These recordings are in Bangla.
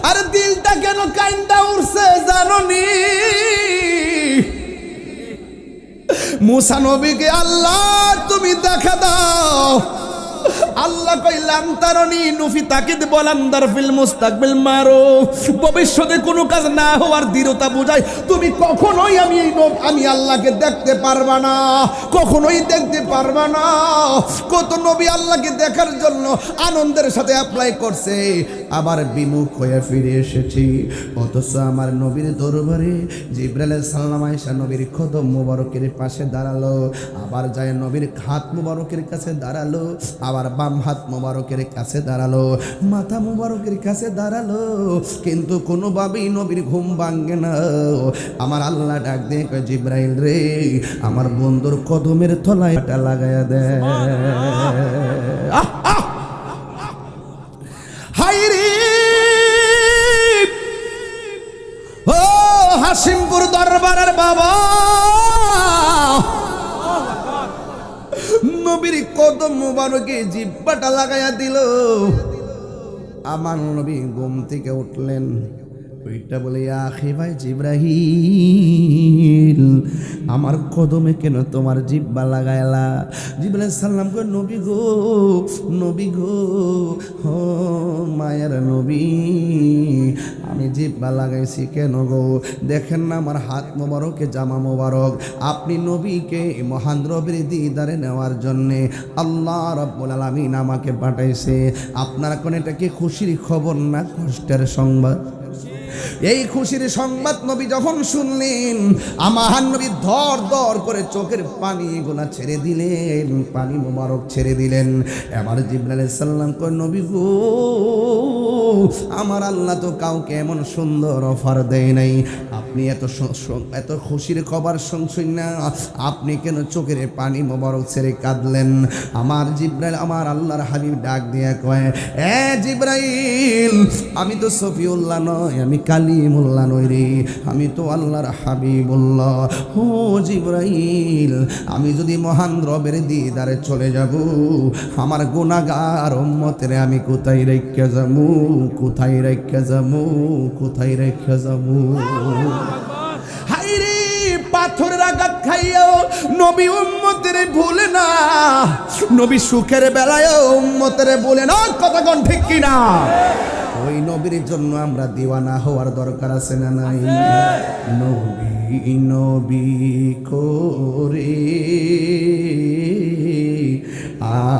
আর দিলটা কেন কাইন্দা উঠছে জানোনি? মুসা নবীকে আল্লাহ তুমি দেখা দাও। আল্লাহ কইলাম তারনি নুফি তাকিদ বলান্দার ফিল মুস্তাকবিল মারুফ, ভবিষ্যতে কোনো কাজ না হওয়ার দৃঢ়তা বোঝায় তুমি কখনোই আমি আল্লাহকে দেখতে পারবা না, কখনোই দেখতে পারবা না। কত নবী আল্লাহকে দেখার জন্য আনন্দের সাথে অ্যাপ্লাই করছে, আবার বিমুখ হয়ে ফিরে এসেছি। অথচ আমার নবীর দরবারে জিবরাইল আলাইহিস সালাম আয়েশা নবীর কদম মোবারকের পাশে দাঁড়ালো, আবার যায় নবীর হাত মোবারকের কাছে দাঁড়ালো, আবার বাম হাত মোবারকের কাছে দাঁড়ালো, মাথা মোবারকের কাছে দাঁড়ালো, কিন্তু কোনোভাবেই নবীর ঘুম ভাঙে না। আমার আল্লাহ ডাক দিয়ে কয়, জিবরাইল রে, আমার বন্ধুর কদমের তলায় এটা লাগায়া দে। হাইরে ও হাসিমপুর দরবারের বাবা, নবীর কদম মুবারকে জিহ্বাটা লাগাইয়া দিল। আমার নবী ঘুম থেকে উঠলেন, ওইটা বলে আখি ভাই জিব্রাহিল, আমার কদমে কেন তোমার জিহ্বা লাগাইলা? জিবরাইল আলাইহিস সালাম কই, নবী গো, নবী গো, ও মায়ের নবী, আমি জিহ্বা লাগাইছি কেন গো? দেখেন না আমার হাত মোবারকে জামা মোবারক, আপনি নবীকে মহান রবের দিদারে নেওয়ার জন্যে আল্লাহ রাব্বুল আলামিন আমাকে পাঠাইছে। আপনার কোন এটা কি খুশির খবর না কষ্টের সংবাদ? এই খুশির সংবাদ নবী যখন শুনলেন, আমার নবী ধর ধর করে চোখের পানি গোনা ছেড়ে দিলেন, পানি মোবারক ছেড়ে দিলেন। এবার জিবরাইল আলাইহিস সালাম কয়, নবী গো, আমার আল্লাহ তো কাউকে এমন সুন্দর অফার দেয় নাই, আপনি এত খুশির খবর শুনছেন না, আপনি কেন চোখের পানি মোবারক ছেড়ে কাঁদলেন? আমার জিবরাইল, আমার আল্লাহর হাবিব ডাক দিয়া কয়, এ জিবরাইল, আমি তো সফিউল্লাহ নয়, আমি কালিমুল্লাহ নই রে, আমি তো আল্লাহর হাবিবুল্লাহ। ও জিবরাইল, আমি যদি মহান রবের দিদারে চলে যাব, আমার গুনাহগার উম্মতের আমি কোথায় রেখে যাবো, কোথায় রেখে যাবো, কোথায় রেখে যাবো? হাইরে, পাথরের আঘাত খাইয়াও নবী উম্মতের ভুলে না, নবী সুখের বেলায় উম্মতের ভুলে না। কথা কোন ঠিক কিনা? ওই নবীর জন্য আমরা দিওয়ানা হওয়ার দরকার আছে না নাই? নবী নবী করে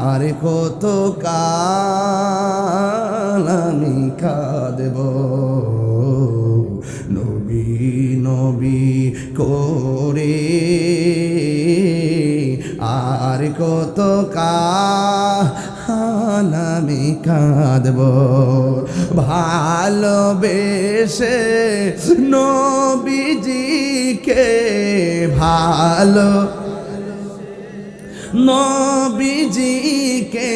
আর কত কাল আমি কাঁদব, নবী নবী করে আর কত কাল আমি কাঁদব, ভালোবেসে নবীজিকে ভালো নবীজিকে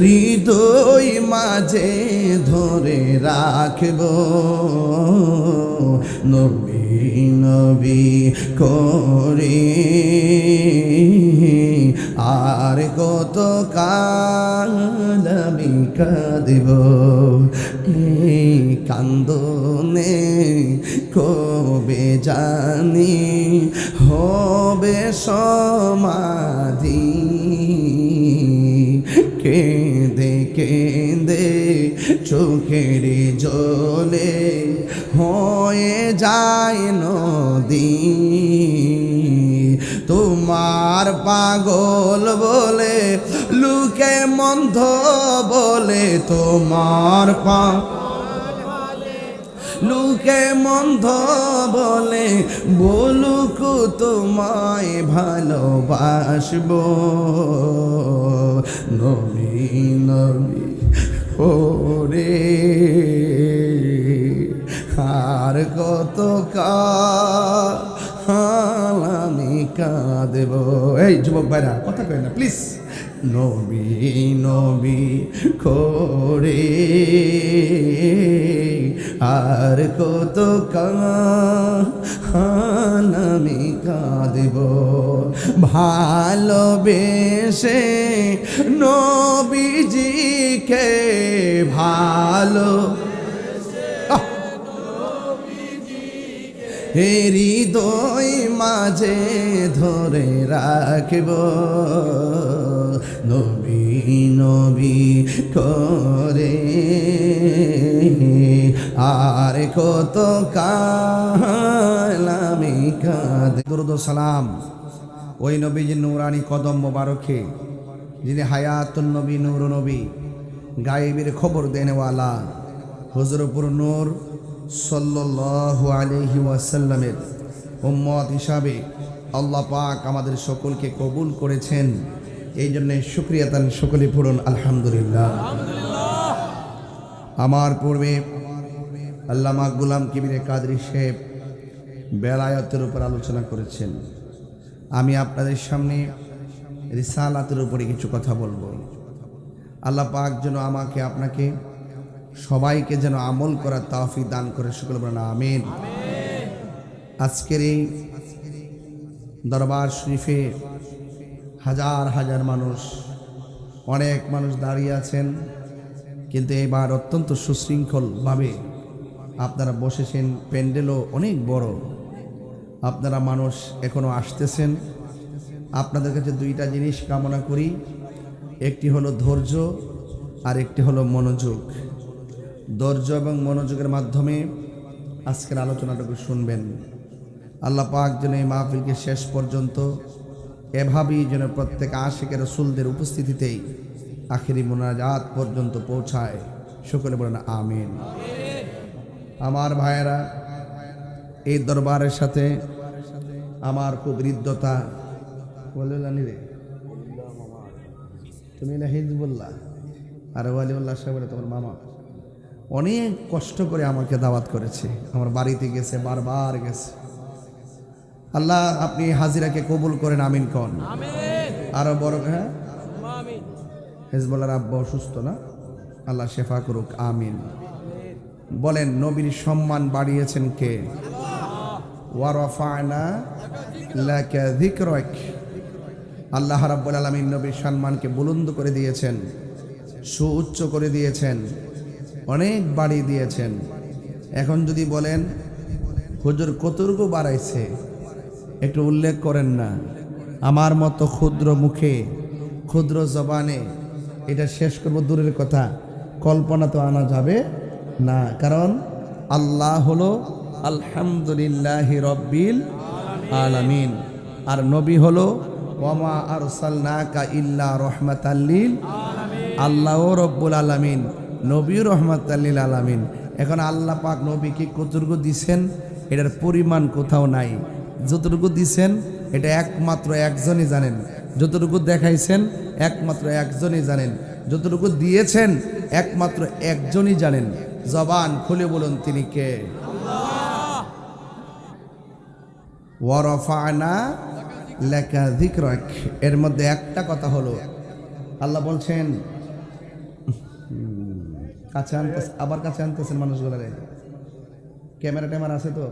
হৃদয় মাঝে ধরে রাখব, নবী নবী করে আর কত কাল আমি কাঁদব। এই কান্দনে কবে জানি হবে সমাধি, কেঁদে কেঁদে চোখের জলে হয়ে যায় নদী, তোমার পাগল বলে লোকে মন্দ বলে, তোমার লোকে মন্দ বলে বলুক তোমায় ভালোবাসবো, নবী নবী ওরে আর কত কাল আমি কাঁদব। এই যুবক ভাইরা কথা কয় না প্লিজ। নবী নবী করে আর কত কাল আমি কাঁদব, ভালোবেসে নবীজিকে ভালো হৃদয় মাঝে ধরে রাখব নবী নবী করে আর কত কাল আমি কাঁদে। দরুদ ও সালাম ওই নবীজির নূরানি কদম মোবারকে যিনি হায়াতুন নবী নূর নবী গায়েবের খবর দেনেওয়ালা হুজুরপুর নূর সাল্লাল্লাহু আলাইহি ওয়াসাল্লামের উম্মত হিসাবে আল্লাহ পাক আমাদের সকলকে কবুল করেছেন। এই জন্য শুকরিয়া তান সকলে পড়ুন আলহামদুলিল্লাহ। আমার পূর্বে আল্লামা গুলাম কিবিরে কাদরি সাহেব বেলায়েতের উপর আলোচনা করেছেন। আমি আপনাদের সামনে রিসালাতের উপরে কিছু কথা বলবো। আল্লাহ পাক যেন আমাকে আপনাকে সবাইকে যেন আমল করার তৌফিক দান করে সকলে বলেন আমিন। আজকের এই দরবার শরীফে হাজার হাজার মানুষ, অনেক মানুষ দাঁড়িয়ে আছেন, কিন্তু এবার অত্যন্ত সুশৃঙ্খলভাবে আপনারা বসেছেন। প্যান্ডেলও অনেক বড়, আপনারা মানুষ এখনো আসতেছেন। আপনাদের কাছে দুইটা জিনিস কামনা করি, একটি হলো ধৈর্য আর একটি হলো মনোযোগ। ধৈর্য এবং মনোযোগের মাধ্যমে আজকের আলোচনাটুকু শুনবেন। আল্লাহ পাক যেন এই মাহফিলকে শেষ পর্যন্ত এভাবেই যেন প্রত্যেক আশিকের রাসূলদের উপস্থিতিতেই আখিরি মোনাজাত পর্যন্ত পৌঁছায়, সকলে বলেন আমিন। আমার ভাইয়েরা, এই দরবারের সাথে আমার খুব হৃদ্যতা। বললানি রে তুমি না হিজবুল্লাহ আর ওয়ালিউল্লাহ সাহেব তোমার মামা অনেক কষ্ট করে আমাকে দাওয়াত করেছে, আমার বাড়িতে গেছে, বারবার গেছে। আল্লাহ আপনি হাজিরাকে কবুল করেন, আমিন কন। আরো বড় হ্যাঁ হিজবুল্লাহর আব্বা অসুস্থ না, আল্লাহ শেফা করুক, আমিন। বলেন নবীর সম্মান বাড়িয়েছেন কে? ওয়া রাফা'না লাকা যিকরাক। আল্লাহ রাব্বুল আলামিন নবীর সম্মানকে বুলন্দ করে দিয়েছেন, সুউচ্চ করে দিয়েছেন, অনেক বাড়িয়ে দিয়েছেন। এখন যদি বলেন হুজুর কতটুকু বাড়াইছে একটু উল্লেখ করেন না। আমার মতো ক্ষুদ্র মুখে ক্ষুদ্র জবানে এটা শেষ করবো দূরের কথা, কল্পনা তো আনা যাবে না। কারণ আল্লাহ হলো আলহামদুলিল্লাহি রব্বিল আলামিন, আর নবী হলো ওয়ামা আরসালনাকা ইল্লা রাহমাতাল লিল আলামিন। আল্লাহ রব্বুল আলামিন, নবী রহমাতাল লিল আলামিন। এখন আল্লাহ পাক নবীকে কতটুকু দিছেন এটার পরিমাণ কোথাও নাই। যতটুকু দিছেন এটা একমাত্র একজনই জানেন, যতটুকু দেখাইছেন একমাত্র একজনই জানেন, যতটুকু দিয়েছেন একমাত্র একজনই জানেন। জবান খুলে বলুন তিনি কে? ওয়া রাফা'না লাকা যিকরাক। এর মধ্যে একটা কথা হলো আল্লাহ বলছেন, কাছে আনতেছে, আবার কাছে আনতেছেন মানুষগুলারে। ক্যামেরা ট্যামেরা আছে তো,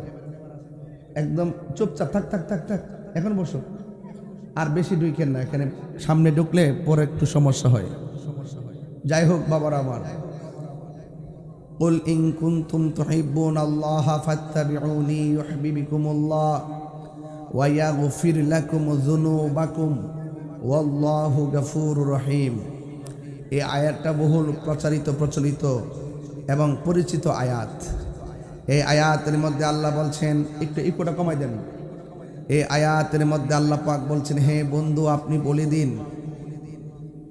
একদম চুপচাপ থাক থাক থাক থাক, এখন বসো, আর বেশি ঢুকেন না, এখানে সামনে ঢুকলে পরে একটু সমস্যা হয়। যাই হোক বাবারা আমার, কুল ইন কুনতুম তুহিব্বুনাল্লাহা ফাত্তাবিউনি ইউহিব্বুকুমুল্লাহ ওয়া ইয়াগফির লাকুম যুনুবাকুম ওয়াল্লাহু গফুরুর রহিম। এই আয়াতটা বহুল প্রচলিত এবং পরিচিত আয়াত। এই আয়াতের মধ্যে আল্লাহ বলছেন, একটু ইকোটা কমাই দেন। এই আয়াতের মধ্যে আল্লাহ পাক বলছেন, হে বন্ধু আপনি বলে দিন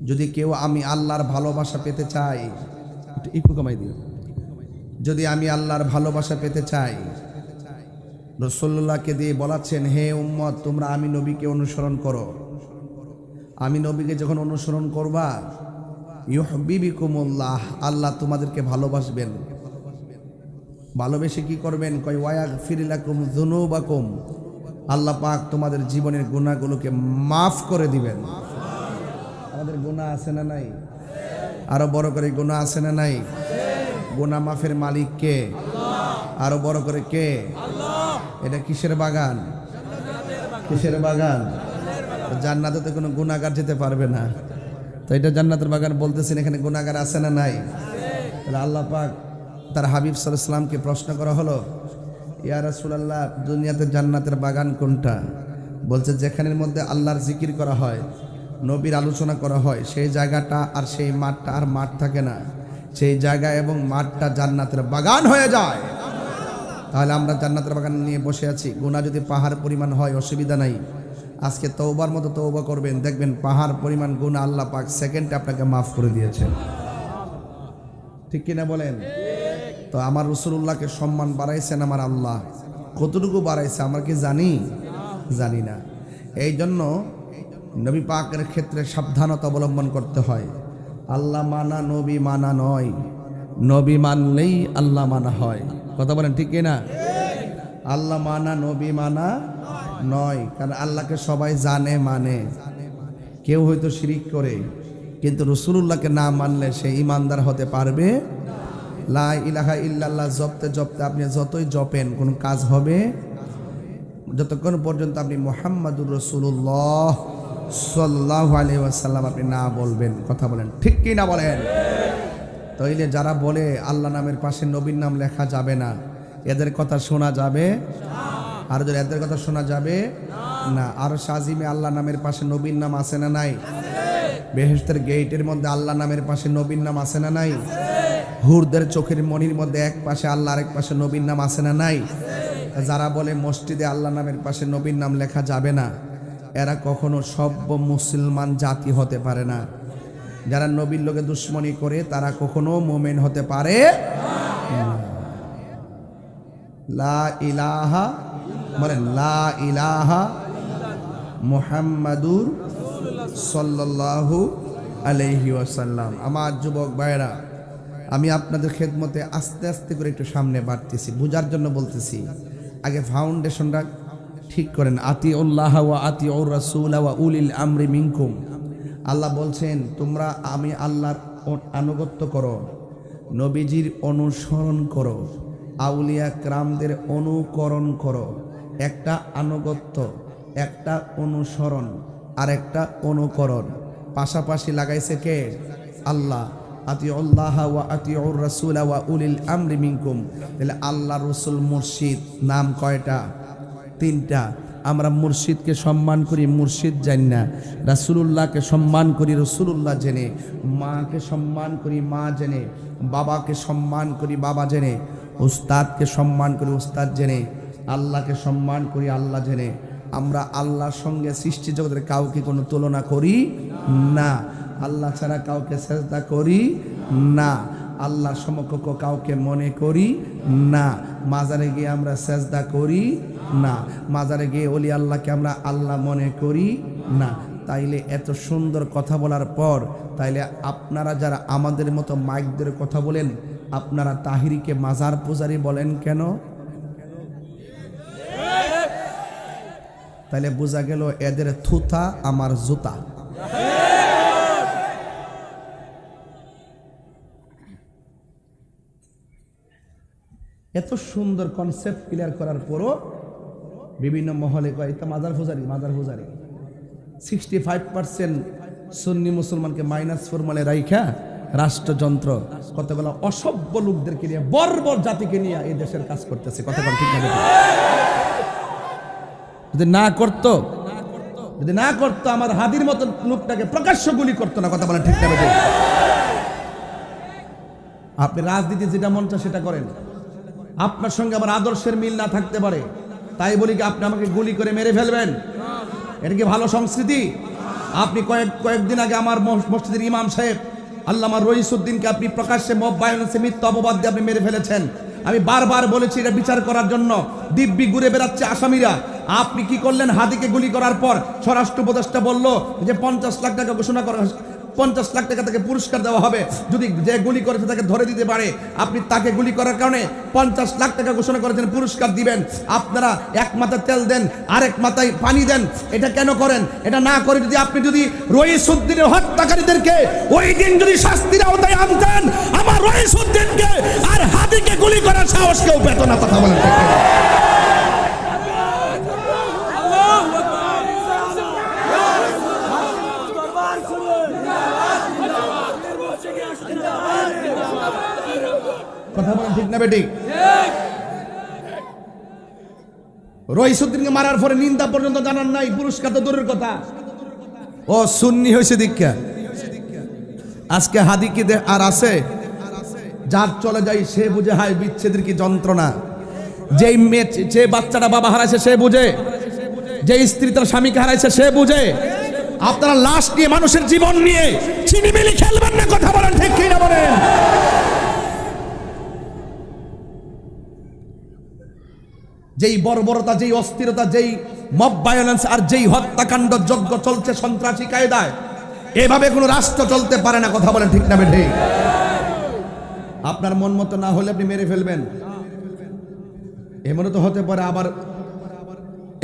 যদি কেউ আমি আল্লাহর ভালোবাসা পেতে চাই, একটু ইকো কমাই দিন, যদি আমি আল্লাহর ভালোবাসা পেতে চাই, রাসূলুল্লাহকে দিয়ে বলাচ্ছেন, হে উম্মত তোমরা আমি নবীকে অনুসরণ করো। আমি নবীকে যখন অনুসরণ করবা ইউহিব্বুকুমুল্লাহ, আল্লাহ তোমাদেরকে ভালোবাসবেন। ভালোবেসে কি করবেন? কয় ওয়ায়াগফির লাকুম যুনুবাকুম, আল্লাহ পাক তোমাদের জীবনের গুনাহগুলোকে মাফ করে দিবেন। আমাদের গুনাহ আছে না নাই? আরো বড় করে গুনাহ আছে না নাই? গুনাহ মাফের মালিক কে? আরো বড় করে কে? এটা কিসের বাগান? কিসের বাগান? জান্নাতে তো কোনো গুনাহগার যেতে পারবে না, তো এটা জান্নাতের বাগান বলতেছেন, এখানে গুনাহগার আছে না নাই? তাহলে আল্লাহ পাক তার হাবিব সাল্লাল্লাহু আলাইহি ওয়াসাল্লামকে প্রশ্ন করা হলো, ইয়া রাসূলুল্লাহ, দুনিয়াতে জান্নাতের বাগান কোনটা? বলছে যেখানের মধ্যে আল্লাহর জিকির করা হয়, নবীর আলোচনা করা হয়, সেই জায়গাটা আর সেই মাঠটা আর মাঠ থাকে না, সেই জায়গা এবং মাঠটা জান্নাতের বাগান হয়ে যায়। তাহলে আমরা জান্নাতের বাগান নিয়ে বসে আছি। গুনাহ যদি পাহাড় পরিমাণ হয় অসুবিধা নাই, আজকে তওবার মতো তওবা করবেন, দেখবেন পাহাড় পরিমাণ গুনাহ আল্লাহ পাক সেকেন্ডে আপনাকে মাফ করে দিয়েছেন। ঠিক কিনা বলেন? তো আমার রাসূলুল্লাহকে সম্মান বাড়াইছেন আমার আল্লাহ, কতটুকু বাড়াইছে আমরা কি জানি? জানি না। এই জন্য নবী পাকের ক্ষেত্রে সাবধানতা অবলম্বন করতে হয়। আল্লাহ মানা নবী মানা নয়, নবী মানলেই আল্লাহ মানা হয়। কথা বলেন ঠিক কিনা? আল্লাহ মানা নবী মানা নয়, কারণ আল্লাহকে সবাই জানে মানে। কেউ হয়তো শিরিক করে, কিন্তু রাসূলুল্লাহকে না মানলে সে ঈমানদার হতে পারবে। লা ইলাহা ইল্লাল্লাহ জপতে জপতে আপনি যতই জপেন কোনো কাজ হবে যতক্ষণ পর্যন্ত আপনি মুহাম্মাদুর রাসূলুল্লাহ সাল্লাল্লাহু আলাইহি ওয়াসাল্লাম আপনি না বলবেন। কথা বলেন ঠিক কি না বলেন? তাইলে যারা বলে আল্লাহ নামের পাশে নবীর নাম লেখা যাবে না, এদের কথা শোনা যাবে? আর যদি এদের কথা শোনা যাবে না। আর শাজিমে আল্লাহ নামের পাশে নবীর নাম আছে না নাই? বেহেশতের গেটের মধ্যে আল্লাহ নামের পাশে নবীর নাম আছে না নাই? হুরদের চোখের মনির মধ্যে এক পাশে আল্লাহ আরেক পাশে নবীর নাম আছে না নাই? যারা বলে মসজিদে আল্লাহ নামের পাশে নবীর নাম লেখা যাবে না, এরা কখনো সভ্য মুসলমান জাতি হতে পারে না। যারা নবীর লোকে দুশ্মনী করে তারা কখনো মুমিন হতে পারে না। লা ইলাহা বলেন, লা ইলাহা মুহাম্মাদুর সাল্লাল্লাহু আলাইহি ওয়াসাল্লাম। আমার যুবক ভাইরা, আমি আপনাদের খেদমতে আস্তে আস্তে করে একটু সামনে বাড়তেছি, বুঝার জন্য বলতেছি। আগে ফাউন্ডেশনটা ঠিক করেন। আতিউল্লাহ ওয়া আতিউর রাসূল ওয়া উলিল আমরি মিনকুম। আল্লাহ বলছেন তোমরা আমি আল্লাহর আনুগত্য করো, নবীজির অনুসরণ করো, আউলিয়া কিরামদের অনুকরণ করো। একটা আনুগত্য, একটা অনুসরণ আর একটা অনুকরণ পাশাপাশি লাগাইছে কে? আল্লাহ। আতিউল্লাহ ওয়া আতিউর রাসূল ওয়া উলিল আমরি মিনকুম। তাহলে আল্লাহ রসুল মুর্শিদ নাম কয়টা? তিনটা। আমরা মুর্শিদকে সম্মান করি মুর্শিদ জানি না, রাসূলুল্লাহকে সম্মান করি রাসূলুল্লাহ জেনে, মাকে সম্মান করি মা জেনে, বাবাকে সম্মান করি বাবা জেনে, উস্তাদকে সম্মান করি উস্তাদ জেনে, আল্লাহকে সম্মান করি আল্লাহ জেনে। আমরা আল্লাহর সঙ্গে সৃষ্টি জগতের কাউকে কোনো তুলনা করি না, আল্লাহ ছাড়া কাউকে সেজদা করি না, আল্লাহর সমকক্ষ কাউকে মনে করি না, মাজারে গিয়ে আমরা সেজদা করি না, মাজারে গিয়ে ওলি আল্লাহকে আমরা আল্লাহ মনে করি না। তাইলে এত সুন্দর কথা বলার পর তাইলে আপনারা যারা আমাদের মতো মাইকদের কথা বলেন, আপনারা তাহিরিকে মাজার পূজারি বলেন কেন? তাইলে বোঝা গেল এদের থুতা আমার জুতা। এত সুন্দর কনসেপ্ট ক্লিয়ার করার পরও বিভিন্ন মহলে কয় এটা মাজার পূজারি, মাজার পূজারি। 65% সুন্নি মুসলমানকে -4 রাইখা রাষ্ট্রযন্ত্র কতগুলো অসভ্য লোকদেরকে নিয়ে, বর্বর জাতিকে নিয়ে এই দেশের কাজ করতেছে। কথা বল ঠিক না? যদি না করতো আমার হাদির মতো লোকটাকে প্রকাশ্য গুলি করতো না। কথা বলেন ঠিক না? আপনি রাজনীতি যেটা মন চায় সেটা করেন, আপনার সঙ্গে আমার আদর্শের মিল না থাকতে পারে, তাই বলি কি আপনি আমাকে গুলি করে মেরে ফেলবেন? এটা কি ভালো সংস্কৃতি? আপনি কয়েকদিন আগে আমার মসজিদের ইমাম সাহেব আল্লামা রইসউদ্দিনকে আপনি প্রকাশ্যে মব ভায়োলেন্সে মিথ্যা অপবাদ দিয়ে আপনি মেরে ফেলেছেন। আমি বারবার বলেছি এটা বিচার করার জন্য, দিব্যি ঘুরে বেড়াচ্ছে আসামিরা। আপনি কি করলেন? হাদিকে গুলি করার পর স্বরাষ্ট্র উপদেষ্টা বলল যে 50 লাখ টাকা ঘোষণা করা, 50 লাখ টাকা তাকে পুরস্কার দেওয়া হবে যদি যে গুলি করেছে তাকে ধরে দিতে পারে। আপনি তাকে গুলি করার কারণে 50 লাখ টাকা ঘোষণা করেছেন, পুরস্কার দিবেন। আপনারা এক মাথায় তেল দেন, আরেক মাথায় পানি দেন। এটা কেন করেন? এটা না করে যদি রইসউদ্দিনের হত্যাকারীদেরকে ওই দিন যদি শাস্তির আওতায় আনতেন, আমার রইসউদ্দিনকে আর হাদিকে গুলি করার সাহস কেউ পেত না। কথা বলেন। কথা বলেন ঠিক না বেটি? রইসুদ্দিনকে মারার পরে নিন্দা পর্যন্ত জানার নাই, পুরস্কার তো দূরের কথা। ও সুন্নি হয়েছে দীক্ষা। আজকে হাদি কি আর আছে? যার চলে যায় সে বুঝে হায় বিচ্ছেদের কি যন্ত্রণা। যেই মেয়ে, যে বাচ্চাটা বাবা হারাইছে সে বুঝে, যে স্ত্রী তার স্বামীকে হারাইছে সে বুঝে। আপনারা লাশ নিয়ে, মানুষের জীবন নিয়ে ছিনিমিনি খেলবেন না। কথা বলেন ঠিক কি না বলেন? যেই বর্বরতা, যেই অস্থিরতা, যেই মব ভায়োলেন্স আর যেই হত্যাকাণ্ড যজ্ঞ চলছে সন্ত্রাসী কায়দায়, এভাবে কোনো রাষ্ট্র চলতে পারে না। কথা বলেন ঠিক না বেঠিক? আপনার মন মতো না হলে আপনি মেরে ফেলবেন, এমনও তো হতে পারে। আবার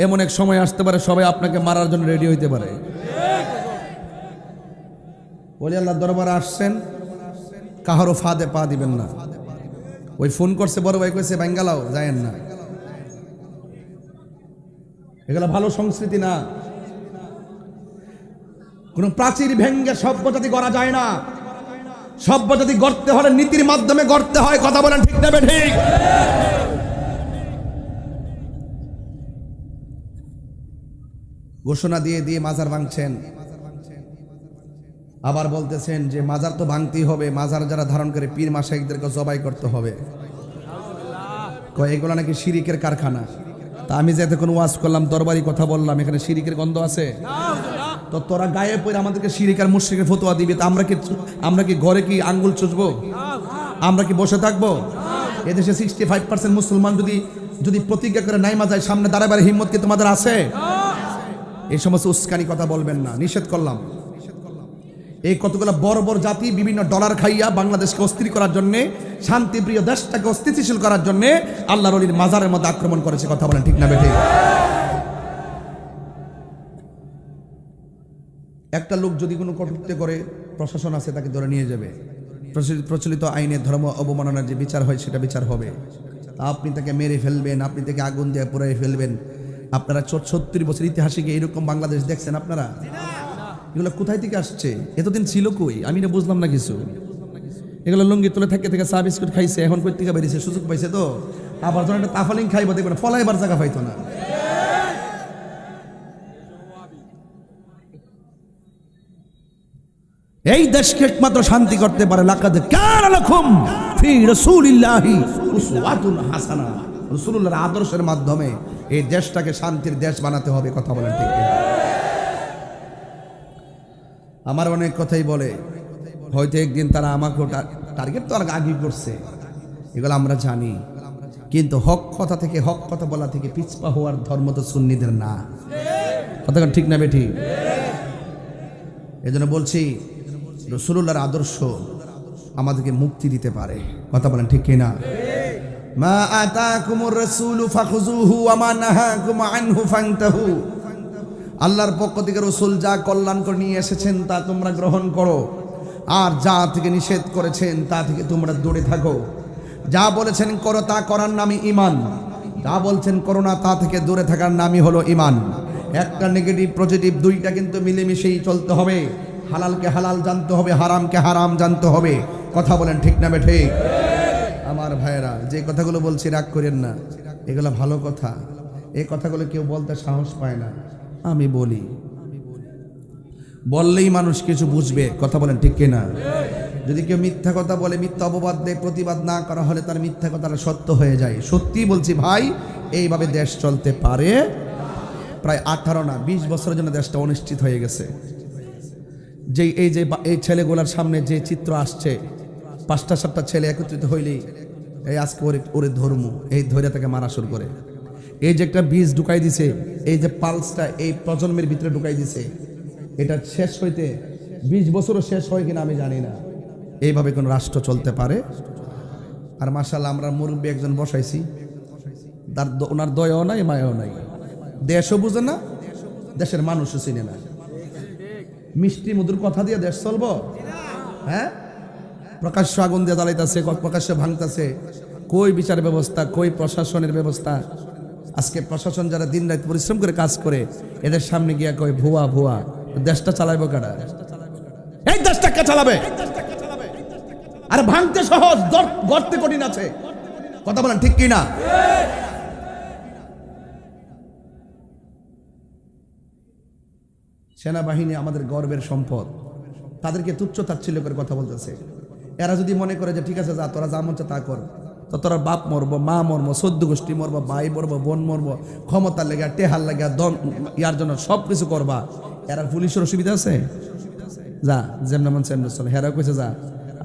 এমন এক সময় আসতে পারে সবাই আপনাকে মারার জন্য রেডি হইতে পারে। বলি আল্লাহ দরবারে আসছেন, কাহারও ফাঁদে পা দিবেন না। ওই ফোন করছে বড় ভাই, কইছে বেঙ্গালাও যায়েন না। এগুলো ভালো সংস্কৃতি না। কোন প্রাচীর ভেঙ্গে সভ্যজাতি গড়া যায় না। সভ্যজাতি গড়তে হলে নীতির মাধ্যমে গড়তে হয়। কথা বলেন ঠিক না ঠিক? ঘোষণা দিয়ে দিয়ে মাজার ভাঙছেন, আবার বলতেছেন যে মাজার তো ভাঙতেই হবে, মাজার যারা ধারণ করে পীর মাশাইখদেরকে জবাই করতে হবে। এগুলো নাকি শিরিকের কারখানা। তা আমি যাতে কোনো ওয়াজ করলাম, দরবারি কথা বললাম, এখানে শিরিকের গন্ধ আছে? তো তোরা গায়ে পড়ে আমাদেরকে শিরিক আর মুশরিকের ফতোয়া দিবি, তা আমরা কি ঘরে কি আঙ্গুল চুষবো? আমরা কি বসে থাকবো? এদেশে 65% মুসলমান যদি প্রতিজ্ঞা করে নাইমা যায়, সামনে দাঁড়াবার হিম্মত কি তোমাদের আছে? এই সমস্ত উস্কানি কথা বলবেন না, নিষেধ করলাম। এই কতগুলো বড় বড় জাতি বিভিন্ন ডলার খাইয়া বাংলাদেশকে অস্থির করার জন্য, শান্তিপ্রিয় দেশটাকে অস্থিতিশীল করার জন্য আল্লাহর ওলির মাজারের মধ্যে আক্রমণ করেছে। কথা বলেন ঠিক না বেঠিক? একটা লোক যদি কোনো কটূক্তি করে, প্রশাসন আছে তাকে ধরে নিয়ে যাবে। প্রচলিত আইনে ধর্ম অবমাননার যে বিচার হয় সেটা বিচার হবে। আপনি তাকে মেরে ফেলবেন, আপনি তাকে আগুন দিয়ে পুড়িয়ে ফেলবেন। আপনারা 70 বছর ইতিহাসে গিয়ে এরকম বাংলাদেশ দেখছেন আপনারা? এগুলো কোথায় থেকে আসছে? এতদিন ছিল কই? আমি না বুঝলাম না কিছু। এগুলো লুঙ্গি তুলে থেকে থেকে চা বিস্কুট খাইছে, এখন কই থেকে বেরিয়েছে, সুযোগ পাইছে তো। আবার যখন একটা তাফালিং খাইব দেখবেন ফলাইবার জায়গা পাইতো না। এই দেশকে একমাত্র শান্তি করতে পারে লাকাদ কানা লাকুম ফি রাসূলিল্লাহি উসওয়াতুন হাসানা। রাসূলুল্লাহর আদর্শের মাধ্যমে এই দেশটাকে শান্তির দেশ বানাতে হবে। কথা বলেন ঠিক কিনা? আমার অনেক কথাই বলে, হয়তো একদিন তারা আমাকে টার্গেট তো আগেই করছে, এগুলো আমরা জানি। কিন্তু হক কথা থেকে, হক কথা বলা থেকে পিছপা হওয়ার ধর্ম তো সুন্নিদের না। কথা ঠিক না বেঠি? এই জন্য বলছি, রাসূলুল্লাহর আদর্শ আমাদেরকে মুক্তি দিতে পারে। কথা বলেন ঠিক কিনা? মা আতাকুমুর রাসূলু ফাখুযুহু ওয়া মা নাহাকুম আনহু ফান্তাহু। আল্লাহর পক্ষ থেকে রাসূল যা কল্যাণ করে নিয়ে এসেছেন তা তোমরা গ্রহণ করো, আর যা থেকে নিষেধ করেছেন তা থেকে তোমরা দূরে থাকো। যা বলেছেন করো তা করার নামই ঈমান, যা বলছেন করো না তা থেকে দূরে থাকার নামই হলো ঈমান। একটা নেগেটিভ পজিটিভ দুইটা কিন্তু মিলেমিশেই চলতে হবে। হালালকে হালাল জানতে হবে, হারামকে হারাম জানতে হবে। কথা বলেন ঠিক না বেঠিক? আমার ভাইয়েরা, যে কথাগুলো বলছি রাগ করেন না, এগুলো ভালো কথা। এই কথাগুলো কেউ বলতে সাহস পায় না, আমি বলি। বললেই মানুষ কিছু বুঝবে। কথা বলেন ঠিক কিনা? যদি কেউ মিথ্যা কথা বলে, মিথ্যা অপবাদ দেয়, প্রতিবাদ না করা হলে তার মিথ্যা কথাটা সত্য হয়ে যায়। সত্যি বলছি ভাই, এইভাবে দেশ চলতে পারে। প্রায় 18 না 20 বছরের জন্য দেশটা অনিশ্চিত হয়ে গেছে। এই ছেলেগুলার সামনে যে চিত্র আসছে, 5টা-7টা ছেলে একত্রিত হইলেই এই আজকে ওরে ধর্ম, এই ধৈর্য তাকে মারা শুরু করে। এই যে একটা বীজ ঢুকাই দিছে, এই যে পালসটা এই প্রজন্মের ভিতরে ঢুকাই দিছে, এটা শেষ হইতে 20 বছরও শেষ হয় কিনা আমি জানি না। এইভাবে কোন রাষ্ট্র চলতে পারে? আর মাশাআল্লাহ আমরা মুরব্বী একজন বসাইছি, তার ওনার দয়াও নাই মায়াও নাই, দেশও বুঝে না, দেশের মানুষও চিনে না। মিষ্টি মধুর কথা দিয়ে দেশ চলবো? হ্যাঁ, প্রকাশ্য আগুন দিয়ে জ্বালাইতেছে, প্রকাশ্য ভাঙতেছে। কই বিচার ব্যবস্থা, কই প্রশাসনের ব্যবস্থা? আজকে প্রশাসন যারা দিন রাত পরিশ্রম করে কাজ করে, এদের সামনে গিয়া কয় ভুয়া ভুয়া। দেশটা চালাইবো কারা? এই দেশটা কে চালাবে? আরে ভাঙতে সহজ, গড়তে কঠিন আছে। কথা বলেন ঠিক কিনা? সেনাবাহিনী আমাদের গর্বের সম্পদ, তাদেরকে তুচ্ছ তাচ্ছিল্য করে কথা বলতেছে। এরা যদি মনে করে যে ঠিক আছে যা তোরা যা মন চায় তা কর, তো তোরা বাপ মরবো, মা মরবো, সদ্য গোষ্ঠী মরবো, ভাই মরবো, বোন মরবো, ক্ষমতার লেগে টেহার লেগে দন ইয়ার জন্য সব কিছু করবা। এরা পুলিশের অসুবিধা আছে? যা যেমন মন চেন চলে। হেরা কইছে যা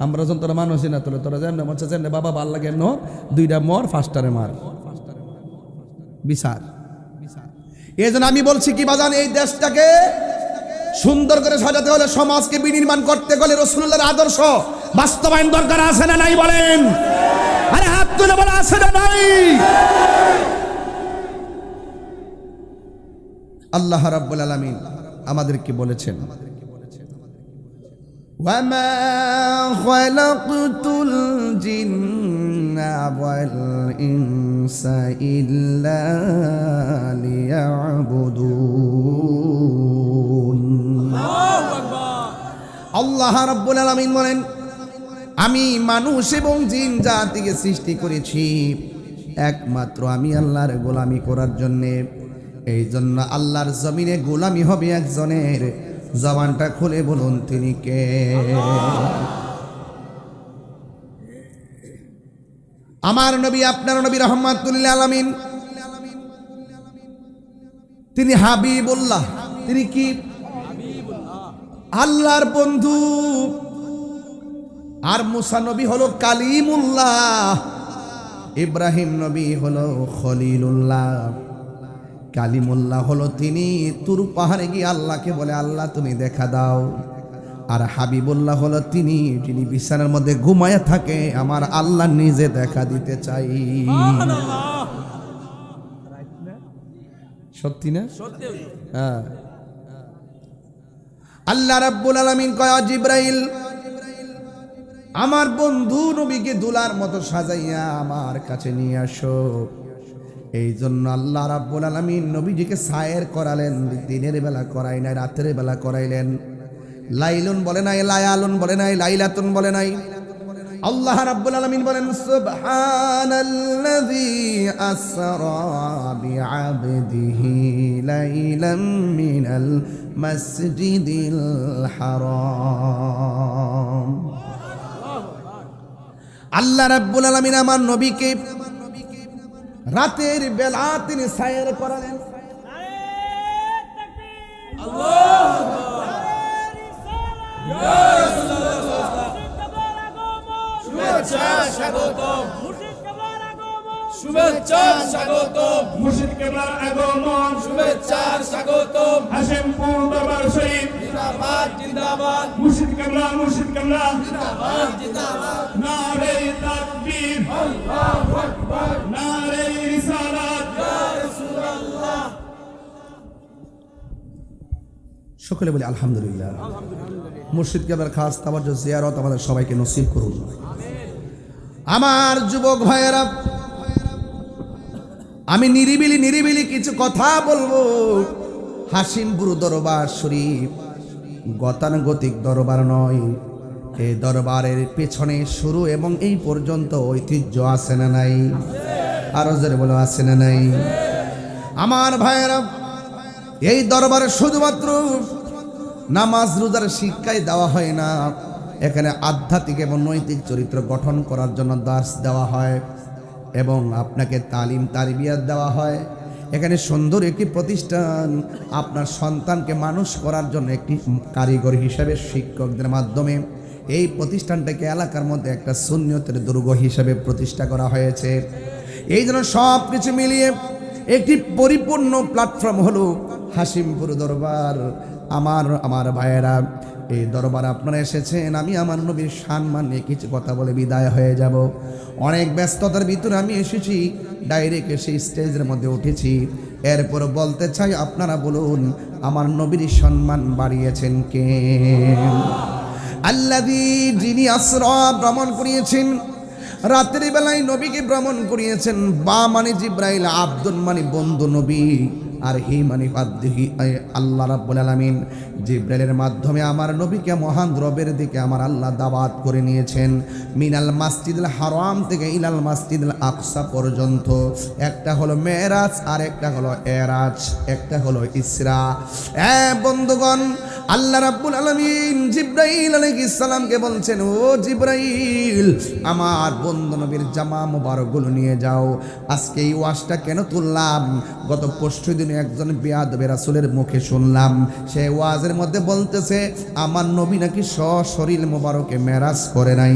আমরা যখন তোরা মানুষই না তোলে, তোরা যেমন মন চেন বাবা ভাল লাগে ন, দুইটা মর ফার্স্টারে মার, বিচার। এই জন্য আমি বলছি কি বাজান, এই দেশটাকে সুন্দর করে সাজাতে হলে, সমাজকে বিনির্মাণ করতে গেলে রাসূলুল্লাহর আদর্শ বাস্তবায়ন দরকার আছে না নাই বলেন? আরে হাত তুলে বলা আছে না নাই? আল্লাহ রাব্বুল আলামিন আমাদেরকে বলেছেন, ওয়ামা খালাকতুল জিন্না ওয়াল ইনসা ইল্লা লিয়াবুদুন। আল্লাহ রাব্বুল আলামিন বলেন, আমি মানুষ এবং জিন জাতিকে সৃষ্টি করেছি একমাত্র আমি আল্লাহর গোলামি করার জন্যে। এই জন্য আল্লাহর জমিনে গোলামি হবে একজনের। জবানটা খুলে বলুন তিনি কে? আমার নবী, আপনার নবী রাহমাতুল লিল আলামিন, তিনি হাবিবুল্লাহ। তিনি কি? আল্লাহর বন্ধু। আর মুসা নবী হলো কালিমুল্লাহ, ইব্রাহিম নবী হলো খলিলুল্লাহ, কালিমুল্লাহ হলো তিনি তুর পাহাড়ে গিয়ে আল্লাহকে বলে আল্লাহ তুমি দেখা দাও। আর হাবিবুল্লাহ হলো তিনি যিনি বিছানার মধ্যে ঘুমায় থাকে, আমার আল্লাহ নিজে দেখা দিতে চাই। সত্যি না? হ্যাঁ। আল্লাহ রাব্বুল আলামিন কয়, জিবরাইল আমার বন্ধু নবীকে দুলার মতো সাজাইয়া আমার কাছে নিয়ে আসো। এই জন্য আল্লাহ রাব্বুল আলামিন নবীজিকে সায়ের করালেন। দিনের বেলা করাই নাই, রাতের বেলা করাইলেন। লাইলুন বলে নাই, লায়ালুন বলে নাই, লাইলাতুন বলে নাই। আল্লাহ রাব্বুল আলামিন বলেন, সুবহানাল্লাযী আসরা বিআবদিহি লাইলাম মিনাল মাসজিদিল হারাম। আল্লাহ রাব্বুল আলামিন আমার নবীকে রাতের বেলা তিনি সায়ের করালেন। শুভেচ্ছার স্বাগতম, মুর্শিদ কেবলার আগমন, শুভেচ্ছার স্বাগতম, হাশিমপুর দরবার শরীফ জিন্দাবাদ জিন্দাবাদ, মুর্শিদ কেবলা জিন্দাবাদ জিন্দাবাদ, নারে তাকবীর আল্লাহু আকবার, নারে রিসালাত ইয়া রাসূলুল্লাহ। সকলে বলি আলহামদুলিল্লাহ। মুর্শিদ কেবলার খাস তাওয়াজ্জুহ জিয়ারত আমাদের সবাইকে নসিব করুন। আমার যুবক ভাইয়েরা, আমি নিরিবিলি কিছু কথা বলবো। হাশিমপুর দরবার শরীফ গতানুগতিক দরবার নয়। এই দরবারের পেছনে শুরু এবং এই পর্যন্ত ঐতিহ্য আছে না নাই? আরো জোরে বলো আছে না নাই? আমার ভাইয়েরা, এই দরবারে শুধুমাত্র নামাজ রোজার শিক্ষাই দেওয়া হয় না, এখানে আধ্যাত্মিক এবং নৈতিক চরিত্র গঠন করার জন্য দার্স দেওয়া হয় এবং আপনাকে তালিম তারবিয়াত দেওয়া হয়। এখানে সুন্দর একটি প্রতিষ্ঠান, আপনার সন্তানকে মানুষ করার জন্য একটি কারিগর হিসাবে শিক্ষকদের মাধ্যমে এই প্রতিষ্ঠানটাকে এলাকার মধ্যে একটা সুন্নিয়তের দুর্গ হিসাবে প্রতিষ্ঠা করা হয়েছে। এই জন্য সব কিছু মিলিয়ে একটি পরিপূর্ণ প্ল্যাটফর্ম হলো হাশিমপুর দরবার। আমার ভাইয়েরা, এই দরবার আপনারা এসেছেন, আমি আমার নবীর সম্মান নিয়ে কিছু কথা বলে বিদায় হয়ে যাব। অনেক ব্যস্ততার ভিতরে আমি এসেছি, ডাইরেক্ট এসে স্টেজের মধ্যে উঠেছি। এরপর বলতে চাই, আপনারা বলুন আমার নবীর সম্মান বাড়িয়েছেন কে? আল্লাযী, যিনি আসরা ভ্রমণ করিয়েছেন, রাত্রি বেলায় নবীকে ভ্রমণ করিয়েছেন। বা মানে জিব্রাইল, আব্দুল মানে বন্ধু নবী, আর হি মানি পাদ্দিহি আল্লাহ রাব্বুল আলামিন জিব্রাইলের মাধ্যমে আমার নবীকে মহান রবের দিকে আমার আল্লাহ দাওয়াত করে নিয়েছেন। মিনাল মাসজিদুল হারাম থেকে ইলাল মাসজিদুল আকসা পর্যন্ত। একটা হলো মেরাজ আর একটা হলো এরাজ, একটা হলো ইসরা। বন্ধুগণ, আল্লাহ রাব্বুল আলামিন জিব্রাইল আলাইহিস সালামকে বলছেন, ও জিব্রাইল, আমার বন্ধু নবীর জামা মোবারকগুলো নিয়ে যাও। আজকে এই ওয়াজটা কেন তুললাম? গত পরশু দিনে একজন বেয়াদব রাসূলের মুখে শুনলাম, সে ওয়াজের মধ্যে বলতেছে আমার নবী নাকি সশরীর মোবারকে মেরাজ করে নাই।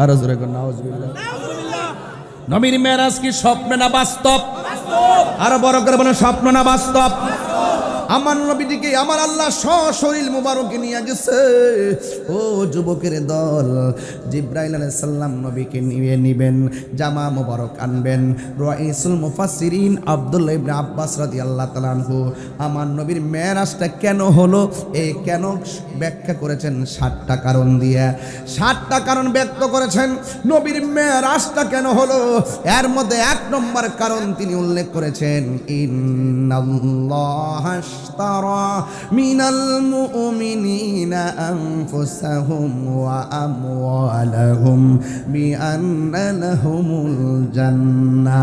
আর জোরে কোন নাউজুবিল্লাহ। নবীর মেরাজ কি স্বপ্ন না বাস্তব? আর বড় করে বলেন, স্বপ্ন না বাস্তব? আমার নবীটিকে আমার আল্লাহ সশরীর মুবারকে নিয়ে গেছে। ও যুবকের দল, জিব্রাইল আলাইহিস সালাম নবীকে নিয়ে নিবেন, জামা মুবারক আনবেন। রাইসুল মুফাসসিরিন আব্দুল্লাহ ইবনে আব্বাস রাদিয়াল্লাহু তাআলা আনহু আমার নবীর মেরাজটা কেন হলো এই কেন ব্যাখ্যা করেছেন 7টা কারণ দিয়ে। 7টা কারণ ব্যক্ত করেছেন নবীর মেরাজটা কেন হলো। এর মধ্যে 1 নম্বর কারণ তিনি উল্লেখ করেছেন, ইন্নাল্লাহা اشترى من المؤمنين أنفسهم وأموالهم بأن لهم الجنة।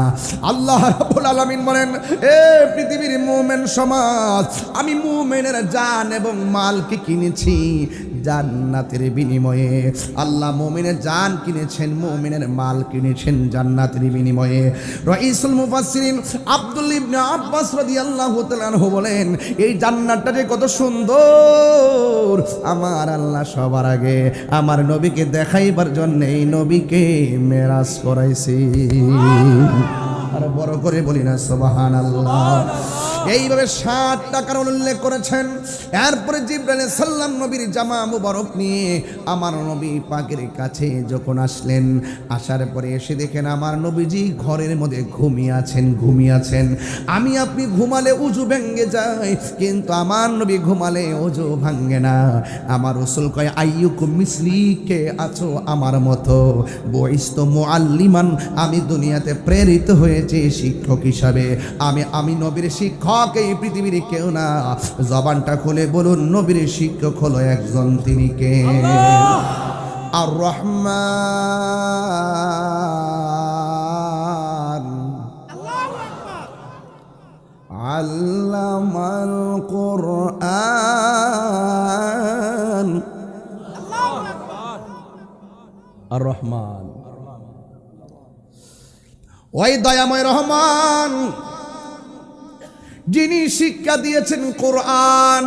আল্লাহ রাব্বুল আলামিন বলেন, এ পৃথিবীর মুমিন সমাজ, আমি মুমিনের জান এবং মালকে কিনেছি জান্নাতের বিনিময়ে। আল্লাহ মুমিনের জান কিনেছেন, মুমিনের মাল কিনেছেন জান্নাতের বিনিময়ে। রাইসুল মুফাসসিরিন আব্দুল্লাহ ইবনে আব্বাস রাদিয়াল্লাহু তাআলা আনহু বলেন, এই জান্নাতটা যে কত সুন্দর, আমার আল্লাহ সবার আগে আমার নবীকে দেখাইবার জন্য এই নবীকে মেরাজ করাইছি। আর বড় করে বলি না সুবহানাল্লাহ। এইভাবে 7টা কারণ উল্লেখ করেছেন। এরপরে জিবরাইল আলাইহিস সালাম নবীর জামা মুবারক নিয়ে আমার নবী পাকের কাছে যখন আসলেন, আসার পরে এসে দেখেন আমার নবীজি ঘরের মধ্যে ঘুমিয়ে আছেন। আমি আপনি ঘুমালে উজু ভেঙে যায়, কিন্তু আমার নবী ঘুমালে উজু ভাঙে না। আমার রাসূল কয়, আইয়ুকুম মিসলি, কে আছো আমার মতো? বইস্ত মুআল্লিমান, আমি দুনিয়াতে প্রেরিত হয়েছি শিক্ষক হিসাবে। আমি নবীর শিক্ষক, এই পৃথিবীর কেউ না। জবানটা খুলে বলুন, নবীর শিক্ষক হলো একজন, তিনি কে? আর রহমান আল্লামাল কুরআন। আর রহমান, ওই দয়াময় রহমান যিনি শিক্ষা দিয়েছেন কোরআন।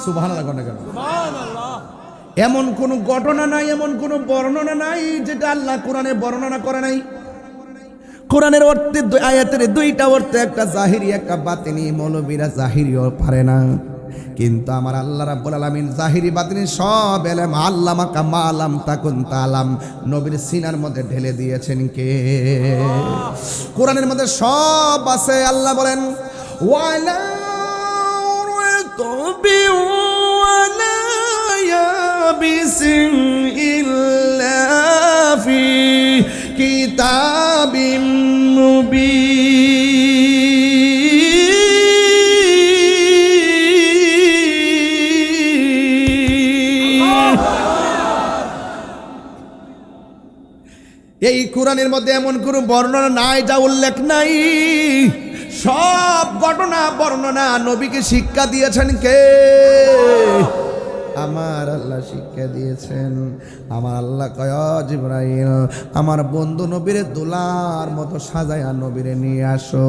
সুবহানাল্লাহ। সুবহানাল্লাহ। এমন কোন ঘটনা নাই, এমন কোন বর্ণনা নাই যেটা আল্লাহ কোরআনে বর্ণনা করে নাই। কোরআনের অর্থে আয়াতের 2টা অর্থ, একটা জাহিরি একটা বাতিনি। মৌলবীরা জাহিরিও পারে না, কিন্তু আমার আল্লাহ রাব্বুল আলামিন জাহিরি বাতিনি সব এলেম আল্লামাকা মা লাম তাকুন তালাম নবীর সিনার মধ্যে ঢেলে দিয়েছেন কে? কোরআনের মধ্যে সব আছে। আল্লাহ বলেন, ওয়ালা রাতবি ওয়ালা ইয়াবিসিন ইল্লা ফি কিতাবিম মুবিন। এই কোরআনের মধ্যে এমন কোনো বর্ণনা নাই যা উল্লেখ নাই। সব ঘটনা বর্ণনা নবীকে শিক্ষা দিয়েছেন কে? আমার আল্লাহ শিক্ষা দিয়েছেন। আমার আল্লাহ কয়, জিবরাইল, আমার বন্ধু নবীরে দোলার মতো সাজায়া নবীরে নিয়ে আসো।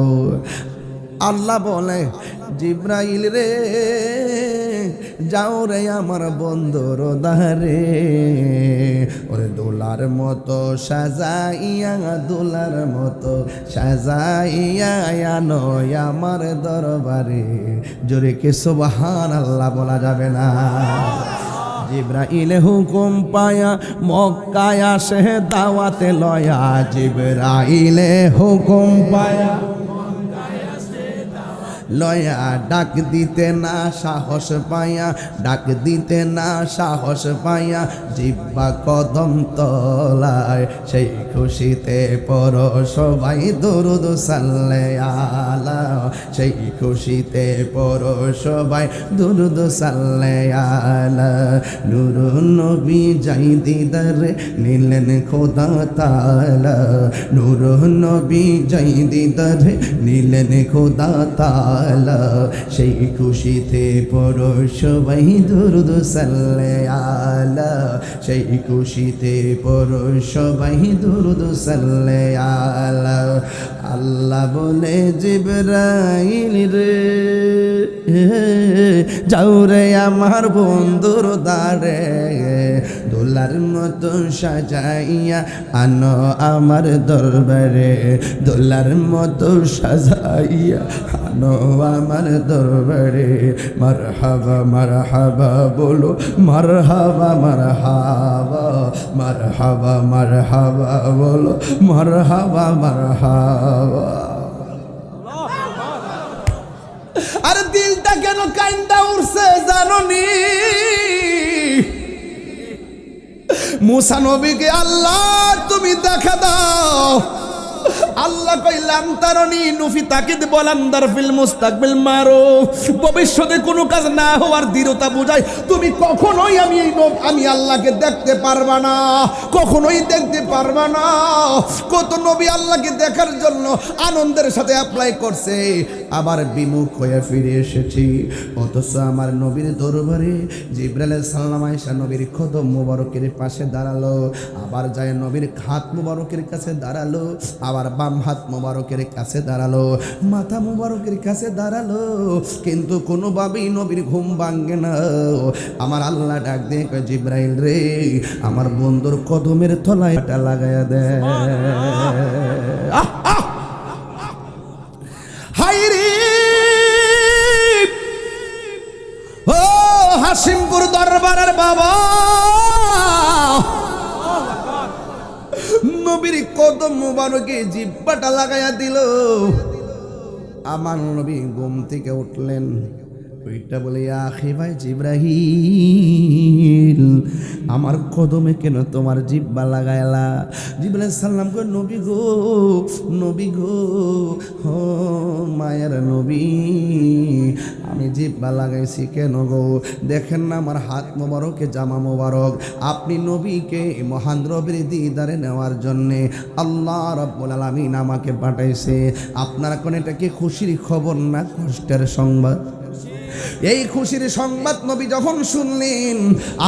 আল্লাহ বলে, জিবরাইল রে, যাও রে আমার বন্ধুর দারে, ওরে দোলার মতো সাজাইয়া, দোলার মতো সাজাইয়া আনো আমার দরবারে। জোরে কে সুবহানাল্লাহ বলা যাবে না? জিবরাইল হুকুম পায়া মক্কায় আসে দাওয়াতে লয়া। জিবরাইল হুকুম পায়া লয়া ডাক দিতে না সাহস পাইয়া, ডাক দিতে না সাহস পাইয়া, জিহ্বা কদম তলায়, সেই খুশিতে পড়ো সবাই দুরূদ সাল্লে আলা, সেই খুশিতে পড়ো সবাই দুরূদ সাল্লে আলা। নূরুন নবী যাই দিদারে নিলেন খোদা তাআলা, নূরুন নবী যাই দিদারে নিলেন খোদা তাআলা, সেই খুশিতে পড়ো সবাই দুরূদ সাল্লে আলা, সেই খুশিতে পড়ো সবাই দুরূদ সাল্লে আলা। আল্লাহ বলে জিবরাইল রে যাও রে আমার বন্ধুর দ্বারে, দোলার মতো সাজাইয়া আনো আমার দরবারে, দোলার মতো সাজাইয়া আনো আমার দরবারে। মারহাবা মারহাবা বলো, মারহাবা মারহাবা, মারহাবা মারহাবা বলো, মারহাবা মারহাবা। আর দিলটা কেন কাইন্দা উঠছে জানোনি? মুসা নবীকে আল্লাহ তুমি দেখা দাও। আল্লাহ কইলাম তারনি নুফি তাকিদ বলান্দার ফিল মুস্তাকবিল মারুফ, ভবিষ্যতে কোনো কাজ না হওয়ার দৃঢ়তা বোঝায় তুমি কখনোই আমি আল্লাহকে দেখতে পারবা না, কখনোই দেখতে পারবা না। কত নবী আল্লাহকে দেখার জন্য আনন্দের সাথে অ্যাপ্লাই করছে, আবার বিমুখ হয়ে ফিরে এসেছি। অথচ আমার নবীর দরবারে জিবরাইল আলাইহিস সালাম আয়েশা নবীর কদম মুবারকের পাশে দাঁড়ালো, আবার যায় নবীর হাত মুবারকের কাছে দাঁড়ালো, আবার বাম হাত মুবারকের কাছে দাঁড়ালো, মাথা মুবারকের কাছে দাঁড়ালো, কিন্তু কোনোভাবেই নবীর ঘুম ভাঙে না। আমার আল্লাহ ডাক দিয়ে কয় জিবরাইল রে আমার বন্ধুর কদমের তলায় এটা লাগায়া দে। হাইরে ও হাসিমপুর দরবারের বাবা, নবীর কদম মুবারকে জিহ্বাটা লাগাইয়া দিল। আমার নবী ঘুম থেকে উঠলেন, ওইটা বলে আখি ভাই জিবরাইল আমার কদমে কেন তোমার জিহ্বা লাগাইলা? জিবরাইল সাল্লাম কই নবী গো, নবী গো, ও মায়ের নবী আমি জিহ্বা লাগাইছি কেন গো? দেখেন না আমার হাত মোবারকে জামা মোবারক, আপনি নবীকে মহান রবের দিদারে নেওয়ার জন্যে আল্লাহ রাব্বুল আলামিন আমাকে পাঠাইছে। আপনার কোন এটা কি খুশির খবর না কষ্টের সংবাদ? এই খুশির সংবাদ নবী যখন শুনলেন,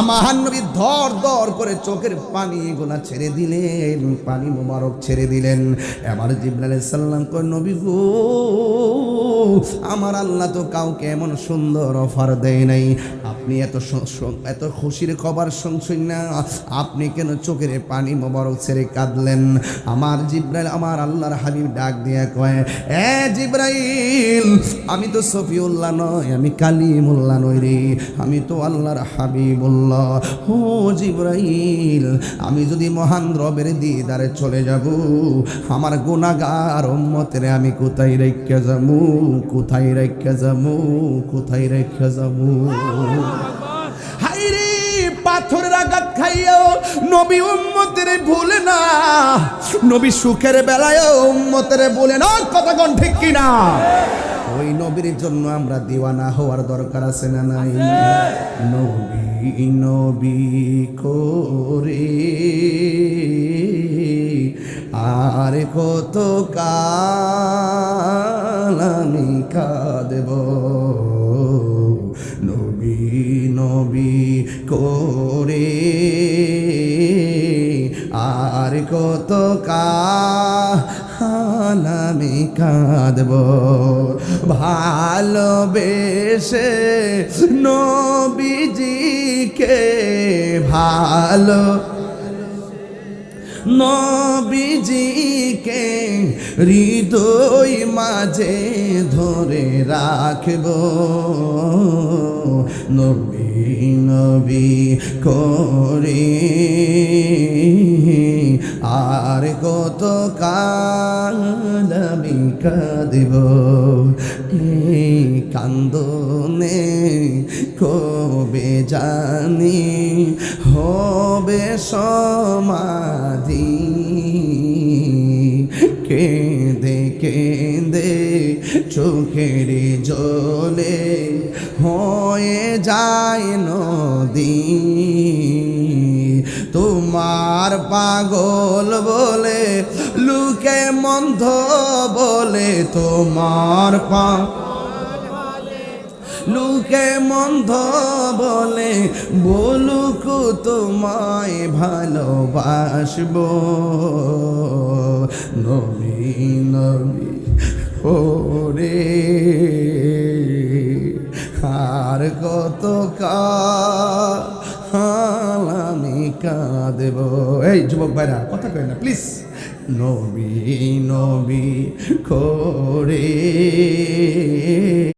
আমার নবী ধর ধর করে চোখের পানি গোনা ছেড়ে দিলেন, পানি মোবারক ছেড়ে দিলেন। এবার জিবরাইল আলাইহিস সালাম কয় নবী গো, আমার আল্লাহ তো কাউকে এমন সুন্দর অফার দেয় নাই, আপনি এত খুশির খবর শুনছেন না, আপনি কেন চোখের পানি মোবারক ছেড়ে কাঁদলেন? আমার জিবরাইল আমার আল্লাহর হাবিব ডাক দিয়া কয় এ জিবরাইল আমি তো সফিউল্লাহ নয়, আমি কালিমুল্লাহ নই রে, আমি তো আল্লাহর হাবিবুল্লাহ। ও জিবরাইল আমি যদি মহান রবের দিদারে চলে যাব, আমার গুনাহগার উম্মতের আমি কোথায় রেখে যাবো, কোথায় রেখে যাবো, কোথায় রেখে যাবো? হায়রে পাথরের আঘাত খাইয়াও নবী উম্মতের ভুলে না, নবী সুখের বেলায় উম্মতের ভুলে না। কথা কোন ঠিক কিনা? ওই নবীর জন্য আমরা দিওয়ানা হওয়ার দরকার আছে না নাই? নবী নবী করে আর কত কাল আমি কাঁদব, নবী নবী করে আর কত কাল আমি কাঁদব, ভালোবেসে নবীজিকে ভালো নবীজিকে হৃদয় মাঝে ধরে রাখব নবী নবী করে আর কত কাল আমি কাঁদিব এই কান্দনে কবে জানি হবে সমাধি কেঁদে কেঁদে চোখের জলে হয়ে যায় নদী তোমার পাগল বলে লুকে মন্ধ বলে তোমার লুকে মন্ধ বলে বলুক তোমায় ভালোবাসবো নবী নবী ওরে আর কত কাল আমি কাঁদেব এই যুবক ভাইরা কথা কয় না প্লিজ নবী নবী করে